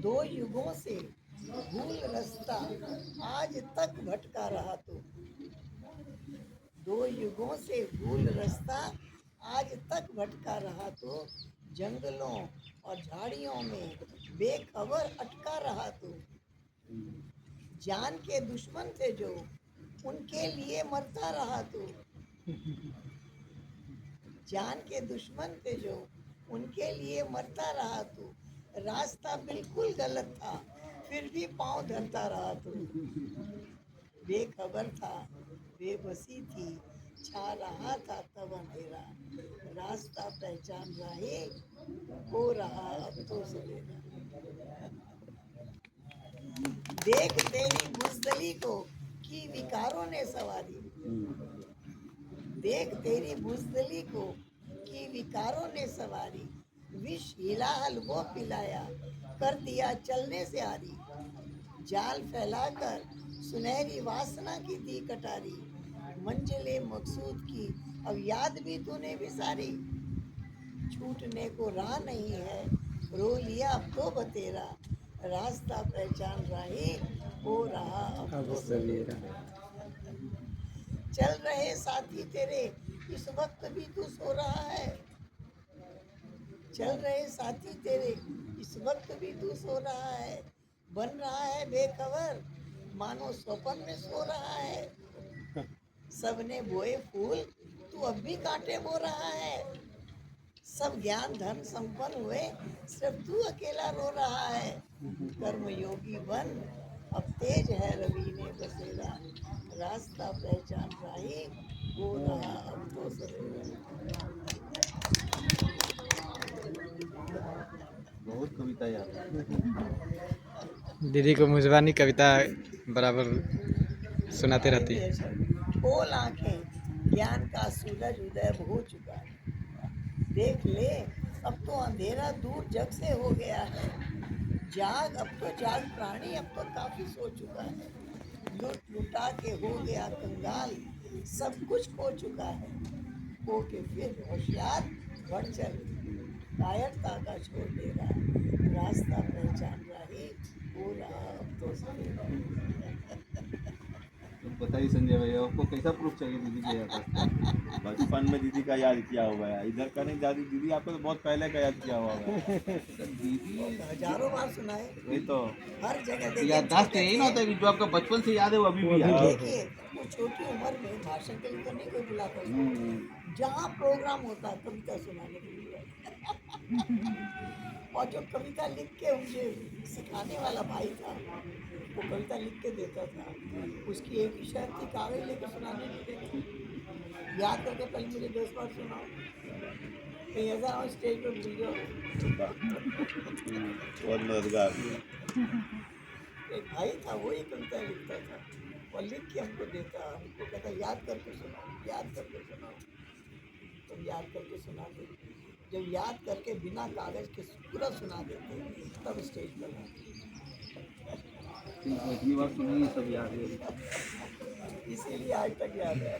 दो युगों से भूल रास्ता आज तक भटका रहा तू। दो युगों से भूल रास्ता आज तक भटका रहा तू। जंगलों और झाड़ियों में बेखबर अटका रहा तू। जान के दुश्मन थे जो उनके लिए मरता रहा तू। जान के दुश्मन थे जो उनके लिए मरता रहा तू। रास्ता बिल्कुल गलत था फिर भी पांव धरता रहा तू। बेखबर था, बेबसी थी, छा रहा था तब अंधेरा। रास्ता पहचान राही हो रहा अब तो सवेरा। देख तेरी बुज़दली को की विकारों ने सवारी। देख तेरी बुज़दली को की विकारों ने सवारी। विष हिला हलवो पिलाया कर दिया चलने से आरी। जाल फैलाकर सुनहरी वासना की दी कटारी। मंजिले मकसूद की अब याद भी तूने बिसारी। छूटने को राह नहीं है रो लिया अब तो बतेरा। रास्ता पहचान राही हो रहा अब तो सवेरा। चल रहे साथी तेरे इस वक्त भी तू सो रहा है। चल रहे साथी तेरे इस वक्त भी तू सो रहा है। बन रहा है बेखबर मानो स्वप्न में सो रहा है। सबने बोए फूल तू अब भी कांटे बो रहा है। सब ज्ञान धन संपन्न हुए सिर्फ तू अकेला रो रहा है। कर्म योगी बन अब तेज है रवि ने बसेरा। रास्ता पहचान राही हो रहा अब तो सवेरा। बहुत कविता याद। दीदी को मुजबानी कविता बराबर सुनाते रहती है। खोल आंखें ज्ञान का सूरज उदय हो चुका है। देख ले अब तो अंधेरा दूर जग से हो गया है। जाग अब तो जाग प्राणी अब तो काफी सो चुका है। लुट लुटा के हो गया कंगाल सब कुछ खो चुका है। खो के फिर होशियार बढ़ चल कायरता का छोड़ दे रहा। रास्ता पहचान राही हो रहा अब तो सवेरा। तो बताइए संजय भैया, आपको कैसा प्रूफ चाहिए दीदी के याद का? बचपन में दीदी का याद किया हुआ है, इधर का नहीं दादी दीदी आपको तो बहुत पहले का याद किया हुआ है। दीदी हजारों बार सुनाए वही तो हर जगह। याददाश्त यही ना होता है कि जो आपका बचपन से याद है वो अभी भी याद है। देखिए वो छोटी उम्र में भाषण के लिए तो नहीं कोई बुलाता था। जहाँ प्रोग्राम होता कविता सुनाने के लिए। और जो कविता लिख के मुझे सिखाने वाला भाई था वो कविता लिख के देता था। उसकी एक ही शर्त थी कागज लेके सुनाने नहीं देना। याद करके पहले मुझे 10 बार सुनाओ कहीं ऐसा हो स्टेज पे भूल जाओ। बहुत मददगार। एक भाई था वो ही कविता लिखता था और लिख के हमको देता। हमको कहता याद करके सुनाओ याद करके सुनाओ। तो याद करके सुनाते। जब याद करके बिना कागज के पूरा सुना देते तब स्टेज पर आते। इतनी बार सुनी सब याद है। इसीलिए आज तक याद है।